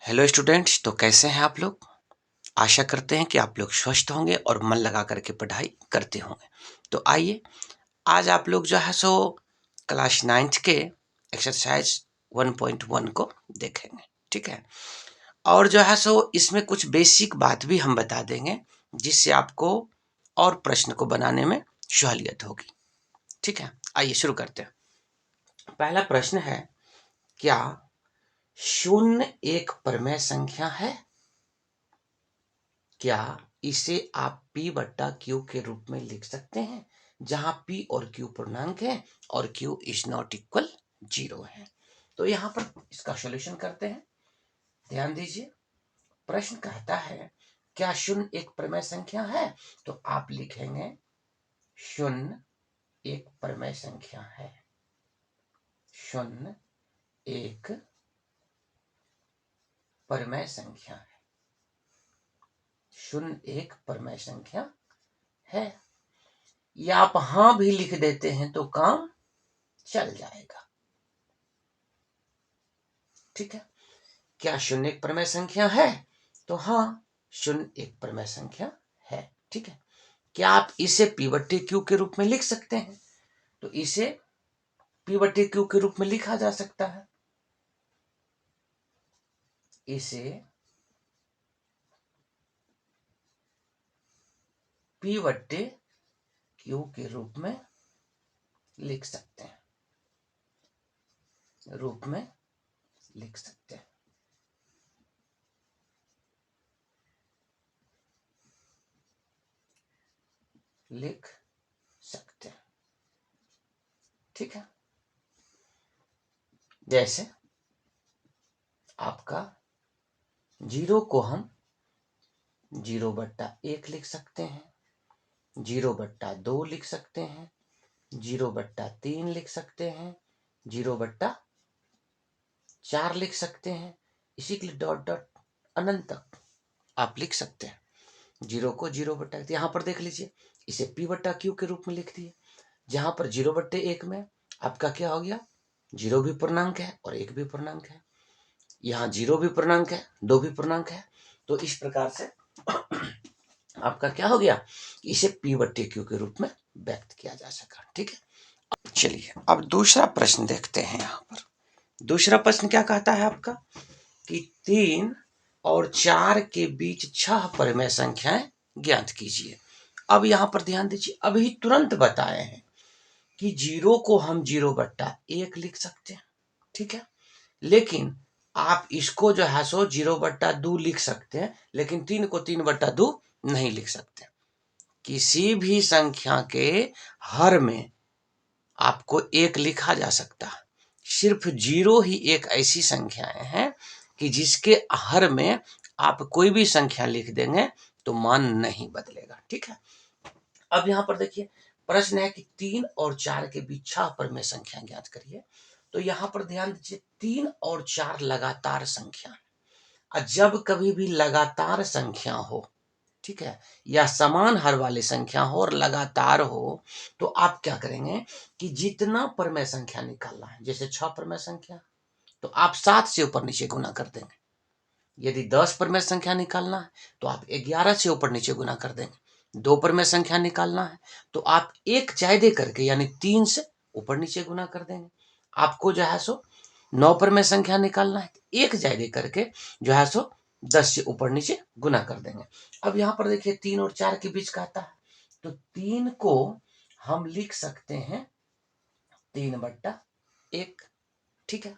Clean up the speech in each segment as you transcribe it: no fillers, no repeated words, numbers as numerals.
Hello students, तो कैसे हैं आप लोग। आशा करते हैं कि आप लोग स्वस्थ होंगे और मन लगा करके पढ़ाई करते होंगे। तो आइए आज आप लोग जो है सो क्लास 9th के एक्सरसाइज 1.1 को देखेंगे। ठीक है, और जो है सो इसमें कुछ बेसिक बात भी हम बता देंगे जिससे आपको और प्रश्न को बनाने में सहूलियत होगी। ठीक है, आइए शुरू करते हैं। पहला प्रश्न है, क्या शून्य एक परमेय संख्या है? क्या इसे आप P बट्टा Q के रूप में लिख सकते हैं, जहां P और Q पूर्णांक है और Q इज नॉट इक्वल 0 है। तो यहां पर इसका सॉल्यूशन करते हैं। ध्यान दीजिए, प्रश्न कहता है क्या शून्य एक परमेय संख्या है? तो आप लिखेंगे शून्य एक परमेय संख्या है। शून्य एक परमेय संख्या है। शून्य एक परमेय संख्या है। या आप हां भी लिख देते हैं तो काम चल जाएगा। ठीक है, क्या शून्य एक परमेय संख्या है? तो हाँ, शून्य एक परमेय संख्या है। ठीक है, क्या आप इसे P बट्टे Q के रूप में लिख सकते हैं? तो इसे P बट्टे Q के रूप में लिखा जा सकता है। इसे P बट्टे Q के रूप में लिख सकते हैं। रूप में लिख सकते हैं। लिख सकते हैं। ठीक है, जैसे आपका 0 को हम 0 बट्टा 1 लिख सकते हैं, 0 बट्टा 2 लिख सकते हैं, 0 बट्टा 3 लिख सकते हैं, 0 बट्टा 4 लिख सकते हैं। इसी के लिए डॉट डॉट अनंत तक आप लिख सकते हैं। 0 को 0 बट्टा, यहां पर देख लीजिए, इसे P बट्टा Q के रूप में लिख दिए, जहां पर 0 बट्टे 1 में आपका क्या हो गया, 0 भी पूर्णांक है और 1 भी पूर्णांक है। यहाँ 0 भी पूर्णांक है, 2 भी पूर्णांक है। तो इस प्रकार से आपका क्या हो गया, इसे P बट्टे Q के रूप में व्यक्त किया जा सका। ठीक है, चलिए अब दूसरा प्रश्न देखते हैं। यहाँ पर दूसरा प्रश्न क्या कहता है आपका कि 3 और 4 के बीच 6 परमेय संख्याएं ज्ञात कीजिए। अब यहां पर ध्यान दीजिए, अभी तुरंत बताए हैं कि 0 को हम 0 बट्टा 1 लिख सकते हैं। ठीक है, लेकिन आप इसको जो है सो 0 बट्टा 2 लिख सकते हैं, लेकिन 3 को 3 बट्टा 2 नहीं लिख सकते। किसी भी संख्या के हर में आपको 1 लिखा जा सकता है। सिर्फ 0 ही एक ऐसी संख्याएं हैं कि जिसके हर में आप कोई भी संख्या लिख देंगे तो मान नहीं बदलेगा। ठीक है, अब यहां पर देखिए, प्रश्न है कि 3 और 4 के बीच 6 परमेय संख्या ज्ञात करिए। तो यहां पर ध्यान दीजिए, 3 और 4 लगातार संख्या है। जब कभी भी लगातार संख्या हो, ठीक है, या समान हर वाली संख्या हो और लगातार हो, तो आप क्या करेंगे कि जितना परमेय संख्या निकालना है, जैसे 6 परमेय संख्या, तो आप 7 से ऊपर नीचे गुना कर देंगे। यदि 10 परमेय संख्या निकालना है तो आप 11 से ऊपर नीचे गुना कर देंगे। 2 परमेय संख्या निकालना है तो आप एक ज्यादा करके यानी 3 से ऊपर नीचे गुना कर देंगे। आपको जो है सो 9 परमेय संख्या निकालना है, एक ज्यादा करके जो है सो 10 से ऊपर नीचे गुना कर देंगे। अब यहां पर देखिए 3 और 4 के बीच कहता है, तो 3 को हम लिख सकते हैं 3 बट्टा 1। ठीक है,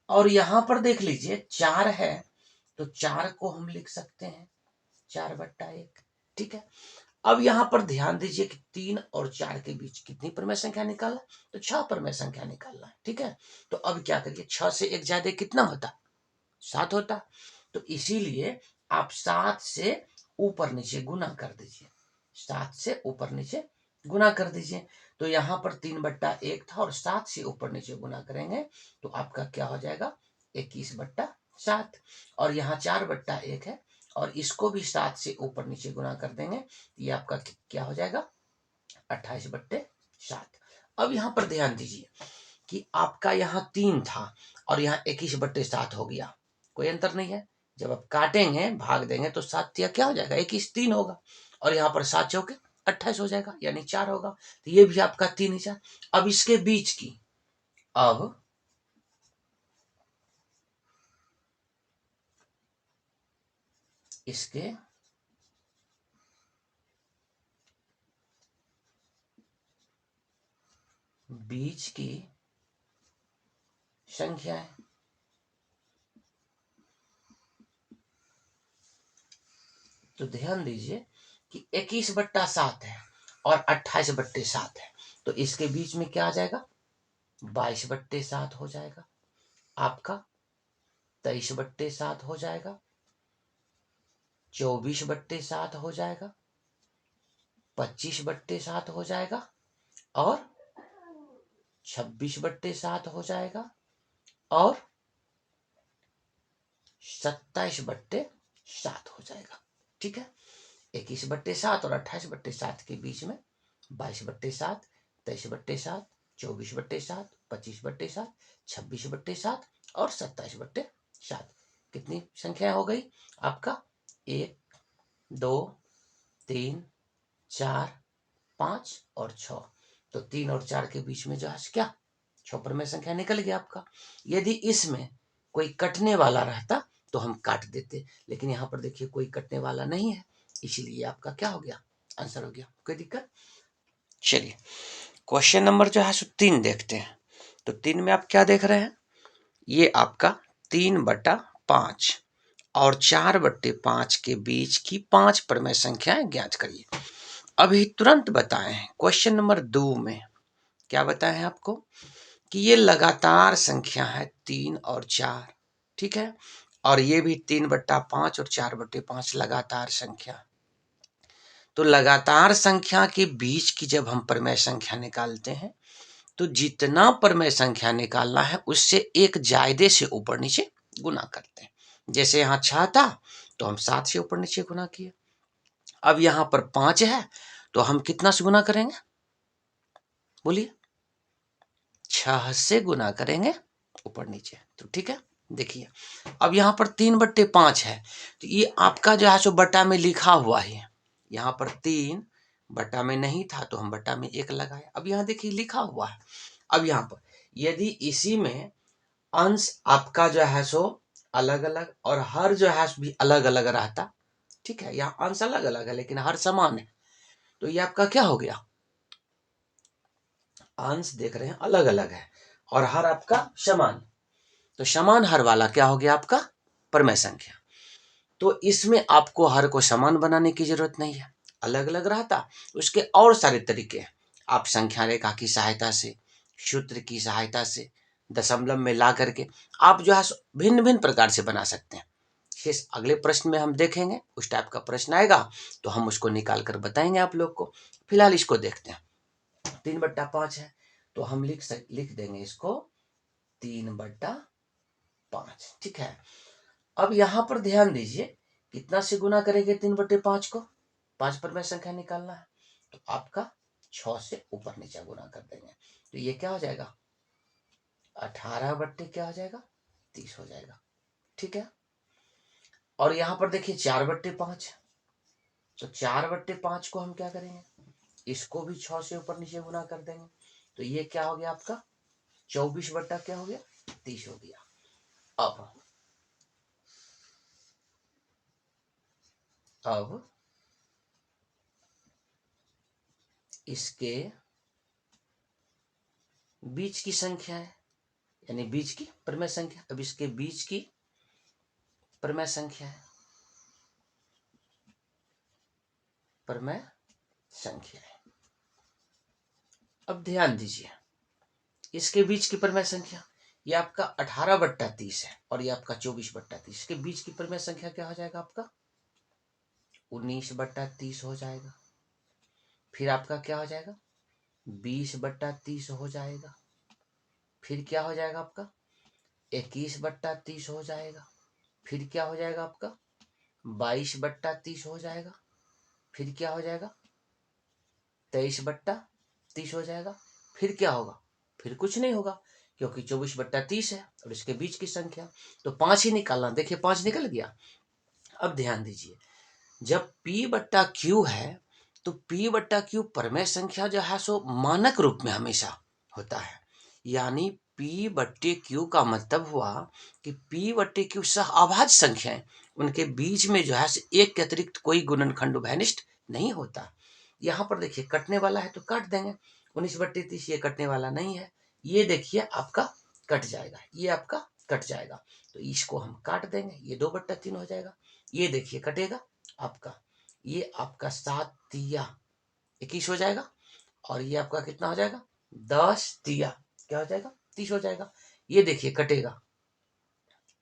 और यहां पर देख लीजिए 4 है, तो 4 को हम लिख सकते हैं 4 बट्टा 1। ठीक है, अब यहां पर ध्यान दीजिए कि 3 और 4 के बीच कितनी परमेय संख्या निकाला, तो 6 परमेय संख्या निकालना है। ठीक है, तो अब क्या करिए, 6 से एक ज्यादा कितना होता, 7 होता। तो इसीलिए आप 7 से ऊपर नीचे गुना कर दीजिए। 7 से ऊपर नीचे गुना कर दीजिए। तो यहां पर 3 बट्टा 1 था और 7 से ऊपर नीचे गुना करेंगे तो आपका क्या हो जाएगा, 21 बट्टा 7। और यहाँ 4 बट्टा 1 है और इसको भी 7 से ऊपर नीचे गुना कर देंगे, ये आपका क्या हो जाएगा, 28 बट्टे 7। अब यहां पर ध्यान दीजिए कि आपका यहाँ 3 था और यहाँ 21 बट्टे 7 हो गया, कोई अंतर नहीं है। जब आप काटेंगे भाग देंगे तो 7 या क्या हो जाएगा, 21 3 होगा, और यहाँ पर 7 चौके 28 हो जाएगा, यानी 4 होगा। तो ये भी आपका 3 ही 4। अब इसके बीच की, अब इसके बीच की संख्या है, तो ध्यान दीजिए कि 21/7 है और 28/7 है, तो इसके बीच में क्या आ जाएगा, 22/7 हो जाएगा, आपका 23/7 हो जाएगा, 24/7 हो जाएगा, 25/7 हो जाएगा, और 26/7 हो जाएगा, और 27/7 हो जाएगा। ठीक है, 21/7 और 28/7 के बीच में 22/7, 23/7, 24/7, 25/7, 26/7 और 27/7। कितनी संख्या हो गई आपका, 1 2 3 4 5 और 6। तो 3 और 4 के बीच में जो है क्या, 6 पर में संख्या निकल गया आपका। यदि इसमें कोई कटने वाला रहता तो हम काट देते, लेकिन यहाँ पर देखिए कोई कटने वाला नहीं है, इसीलिए आपका क्या हो गया, आंसर हो गया। कोई दिक्कत? चलिए क्वेश्चन नंबर जो है 3 देखते हैं। तो 3 में आप क्या देख रहे हैं, ये आपका 3/5 और 4/5 के बीच की 5 परमेय संख्याएं ज्ञात करिए। अभी तुरंत बताएं, क्वेश्चन नंबर 2 में क्या बताए हैं आपको कि ये लगातार संख्या है 3 और 4, ठीक है, और ये भी 3/5 और 4/5 लगातार संख्या। तो लगातार संख्या के बीच की जब हम परमेय संख्या निकालते हैं तो जितना परमेय संख्या निकालना है उससे एक जायदे से ऊपर नीचे गुना करते हैं। जैसे यहाँ 6 था तो हम 7 से ऊपर नीचे गुना किए। अब यहाँ पर 5 है तो हम कितना से गुना करेंगे, बोलिए, 6 से गुना करेंगे ऊपर नीचे। तो ठीक है, देखिए अब यहाँ पर 3/5 है, तो ये आपका जो है सो बटा में लिखा हुआ है। यहाँ पर 3 बटा में नहीं था तो हम बटा में 1 लगाए। अब यहाँ देखिए लिखा हुआ है। अब यहाँ पर यदि इसी में अंश आपका जो है सो अलग अलग और हर जो है भी अलग अलग रहता, ठीक है, यहाँ अंश अलग अलग है लेकिन हर समान है, तो ये आपका क्या हो गया, अंश देख रहे हैं अलग अलग है और हर आपका समान, तो समान हर वाला क्या हो गया आपका परमेय संख्या। तो इसमें आपको हर को समान बनाने की जरूरत नहीं है, अलग अलग रहता उसके और सारे तरीके हैं। आप संख्या रेखा की सहायता से, सूत्र की सहायता से, दशमलव में ला करके आप जो है भिन्न भिन्न प्रकार से बना सकते हैं। शेष अगले प्रश्न में हम देखेंगे, उस टाइप का प्रश्न आएगा तो हम उसको निकाल कर बताएंगे आप लोग को। फिलहाल इसको देखते हैं। 3/5 है तो हम लिख देंगे इसको 3/5, ठीक है। अब यहां पर ध्यान दीजिए, कितना से गुना करेंगे 3/5 को, 5 पर में संख्या निकालना है, तो आपका 6 से ऊपर नीचे गुना कर देंगे, तो ये क्या हो जाएगा, 18 क्या हो जाएगा, 30 हो जाएगा, ठीक है। और यहां पर देखिए 4/5, तो 4/5 को हम क्या करेंगे, इसको भी 6 से ऊपर नीचे गुना कर देंगे, तो ये क्या हो गया आपका 24 बट्टा क्या हो गया, 30 हो गया। अब इसके बीच की संख्या है, यानी बीच की परमेय संख्या। अब इसके बीच की परमेय संख्या है, परमेय संख्या है। अब ध्यान दीजिए, इसके बीच की परमेय संख्या ये आपका 18/30 है और ये आपका 24/30। इसके बीच की परमेय संख्या क्या हो जाएगा आपका 19/30 हो जाएगा। फिर आपका क्या हो जाएगा 20/30 हो जाएगा। फिर क्या हो जाएगा आपका 21/30 हो जाएगा। फिर क्या हो जाएगा आपका 22/30 हो जाएगा। फिर क्या हो जाएगा 23/30 हो जाएगा। फिर क्या होगा, फिर कुछ नहीं होगा, क्योंकि 24/30 है और इसके बीच की संख्या, तो 5 ही निकालना। देखिए 5 निकल गया। अब ध्यान दीजिए, जब P/Q है तो P/Q परमेय संख्या जो है सो मानक रूप में हमेशा होता है, यानी P/Q का मतलब हुआ कि P/Q सह अभाज्य संख्याएं, उनके बीच में जो है एक के अतिरिक्त कोई गुणनखंड उभयनिष्ठ नहीं होता। यहाँ पर देखिए कटने वाला है तो काट देंगे, 19/30 ये कटने वाला नहीं है, ये देखिए आपका कट जाएगा, ये आपका कट जाएगा, तो इसको हम काट देंगे, ये 2/3 हो जाएगा। ये देखिए कटेगा आपका, ये आपका 7 तिया 21 हो जाएगा, और ये आपका कितना हो जाएगा 10 तिया क्या हो जाएगा 30 हो जाएगा। ये देखिए कटेगा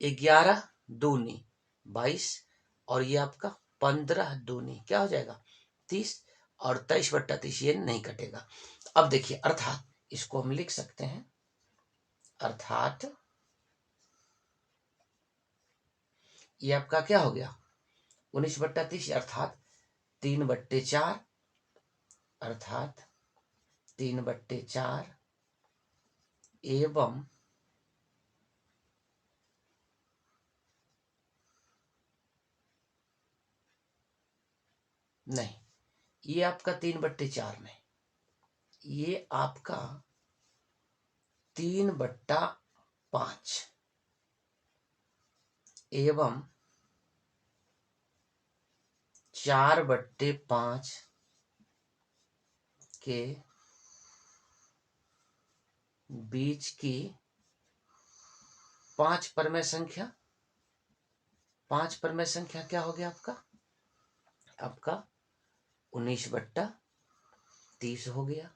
11 दूनी 22, और ये आपका 15 दूनी क्या हो जाएगा 30, और 23/30 ये नहीं कटेगा। अब देखिए अर्थात इसको हम लिख सकते हैं, अर्थात ये आपका क्या हो गया 19/30, अर्थात 3/4, अर्थात 3/4 एवं नहीं, ये आपका 3/4 नहीं, ये आपका 3/5 एवं 4/5 के बीच की 5 परमेय संख्या। 5 परमेय संख्या क्या हो गया आपका 19/30 हो गया,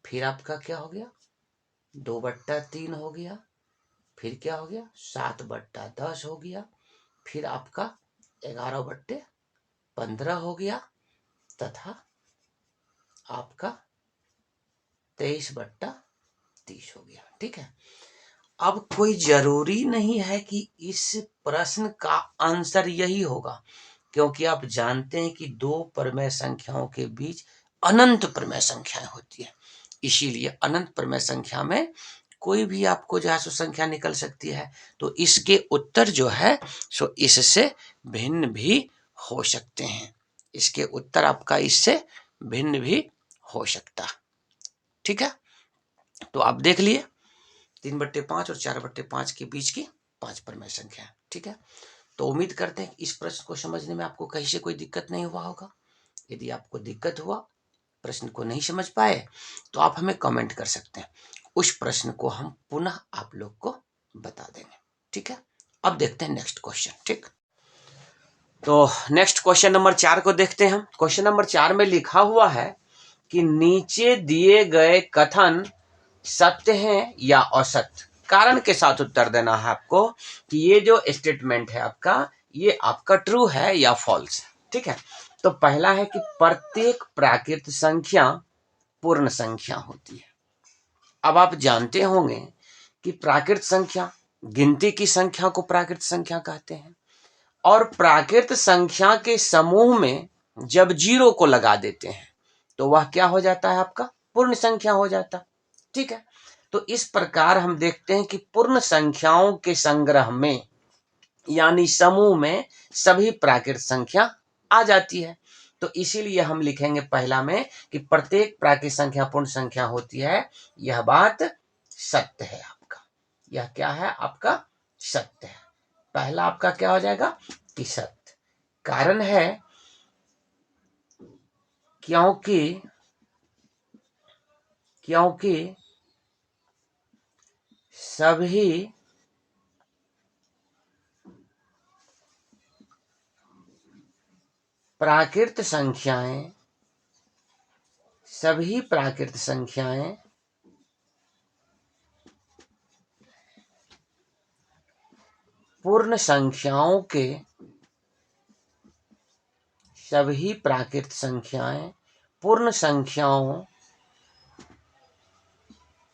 फिर आपका क्या हो गया 2/3 हो गया, फिर क्या हो गया 7/10 हो गया, फिर आपका 11/15 हो गया, तथा आपका 23/30 हो गया। ठीक है, अब कोई जरूरी नहीं है कि इस प्रश्न का आंसर यही होगा, क्योंकि आप जानते हैं कि दो परमेय संख्याओं के बीच अनंत परमेय संख्याएं होती है, इसीलिए अनंत परमेय संख्या में कोई भी आपको जो है सो संख्या निकल सकती है, तो इसके उत्तर जो है सो इससे भिन्न भी हो सकते हैं, इसके उत्तर आपका इससे भिन्न भी हो सकता। ठीक है, तो आप देख लिए 3/5 और 4/5 के बीच की 5 परमेय संख्या। ठीक है, तो उम्मीद करते हैं इस प्रश्न को समझने में आपको कहीं से कोई दिक्कत नहीं हुआ होगा। यदि आपको दिक्कत हुआ, प्रश्न को नहीं समझ पाए, तो आप हमें कमेंट कर सकते हैं, उस प्रश्न को हम पुनः आप लोग को बता देंगे। ठीक है, अब देखते हैं नेक्स्ट क्वेश्चन। ठीक, तो नेक्स्ट क्वेश्चन नंबर 4 को देखते हैं हम। क्वेश्चन नंबर 4 में लिखा हुआ है कि नीचे दिए गए कथन सत्य है या असत्य, कारण के साथ उत्तर देना है आपको कि ये जो स्टेटमेंट है आपका, ये आपका ट्रू है या फॉल्स है। ठीक है, तो पहला है कि प्रत्येक प्राकृत संख्या पूर्ण संख्या होती है। अब आप जानते होंगे कि प्राकृत संख्या, गिनती की संख्या को प्राकृत संख्या कहते हैं, और प्राकृत संख्या के समूह में जब 0 को लगा देते हैं तो वह क्या हो जाता है आपका पूर्ण संख्या हो जाता। ठीक है, तो इस प्रकार हम देखते हैं कि पूर्ण संख्याओं के संग्रह में यानी समूह में सभी प्राकृत संख्या आ जाती है, तो इसीलिए हम लिखेंगे पहला में कि प्रत्येक प्राकृत संख्या पूर्ण संख्या होती है, यह बात सत्य है आपका, यह क्या है आपका सत्य है। पहला आपका क्या हो जाएगा कि सत्य, कारण है क्योंकि सभी प्राकृत संख्याएं पूर्ण संख्याओं के सभी प्राकृत संख्याएं पूर्ण संख्याओं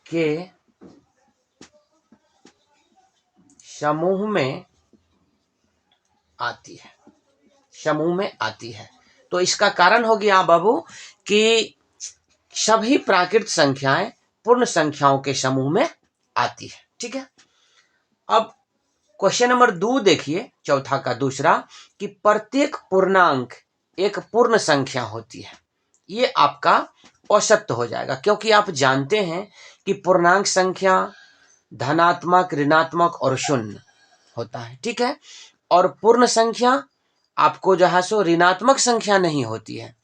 के समूह में आती है, समूह में आती है। तो इसका कारण हो गया बाबू कि सभी प्राकृत संख्याएं पूर्ण संख्याओं के समूह में आती है। ठीक है, अब क्वेश्चन नंबर 2 देखिए, चौथा का दूसरा, कि प्रत्येक पूर्णांक एक पूर्ण संख्या होती है। ये आपका औसत हो जाएगा, क्योंकि आप जानते हैं कि पूर्णांक संख्या धनात्मक, ऋणात्मक और शून्य होता है। ठीक है, और पूर्ण संख्या आपको जो है सो ऋणात्मक संख्या नहीं होती है,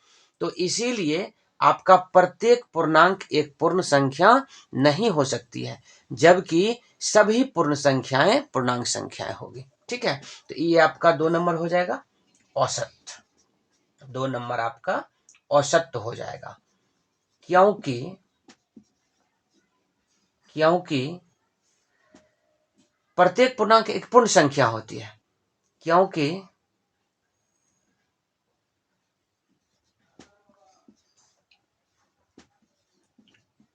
तो इसीलिए आपका प्रत्येक पूर्णांक एक पूर्ण संख्या नहीं हो सकती है, जबकि सभी पूर्ण संख्याएं पूर्णांक संख्याएं होगी। ठीक है, तो ये आपका 2 नंबर हो जाएगा औसत। 2 नंबर आपका औसत हो जाएगा, क्योंकि प्रत्येक पूर्णांक एक पूर्ण संख्या होती है, क्योंकि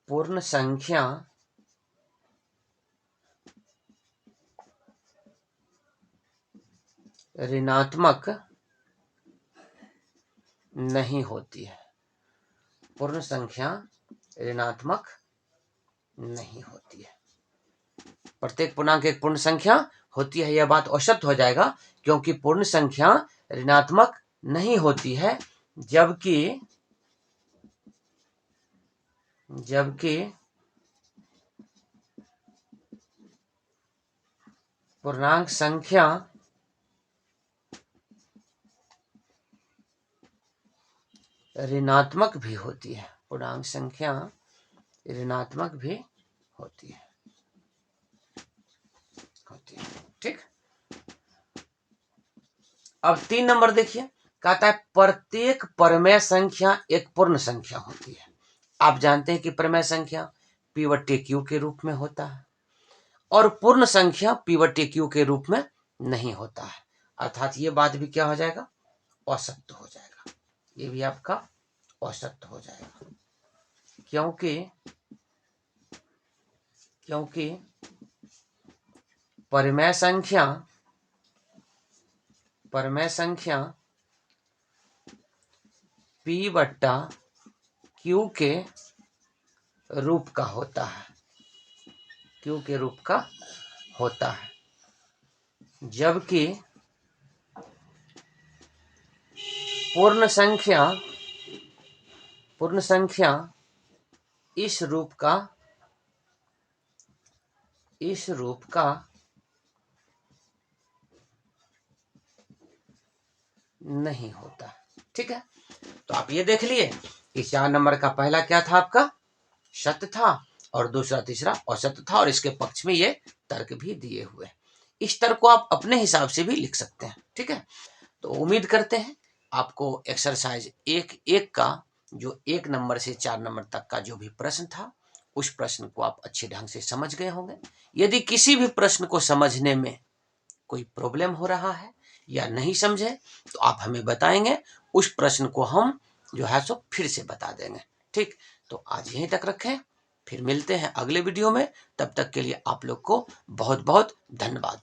पूर्ण संख्या ऋणात्मक नहीं होती है। पूर्ण संख्या ऋणात्मक नहीं होती है। प्रत्येक पूर्णांक एक पूर्ण संख्या होती है, यह बात औसत हो जाएगा, क्योंकि पूर्ण संख्या ऋणात्मक नहीं होती है, जबकि पूर्णांक संख्या ऋणात्मक भी होती है। पूर्णांक संख्या ऋणात्मक भी होती है। ठीक, अब 3 नंबर देखिए, कहता है प्रत्येक परमेय संख्या एक पूर्ण संख्या होती है। आप जानते हैं कि परमेय संख्या P/Q के रूप में होता है, और पूर्ण संख्या P/Q के रूप में नहीं होता है। अर्थात ये बात भी क्या हो जाएगा, औसत हो जाएगा। ये भी आपका औसत हो जाएगा, क्योंकि परमेय संख्या P/Q के रूप का होता है, Q के रूप का होता है, जबकि पूर्ण संख्या इस रूप का नहीं होता। ठीक है, तो आप ये देख लिए कि 4 नंबर का पहला क्या था, आपका सत्य था, और दूसरा तीसरा औसत था, और इसके पक्ष में ये तर्क भी दिए हुए। इस तर्क को आप अपने हिसाब से भी लिख सकते हैं। ठीक है, तो उम्मीद करते हैं आपको एक्सरसाइज 1 का जो 1 नंबर से 4 नंबर तक का जो भी प्रश्न था, उस प्रश्न को आप अच्छे ढंग से समझ गए होंगे। यदि किसी भी प्रश्न को समझने में कोई प्रॉब्लम हो रहा है या नहीं समझे, तो आप हमें बताएंगे, उस प्रश्न को हम जो है सो फिर से बता देंगे। ठीक, तो आज यहीं तक रखें, फिर मिलते हैं अगले वीडियो में। तब तक के लिए आप लोग को बहुत बहुत धन्यवाद।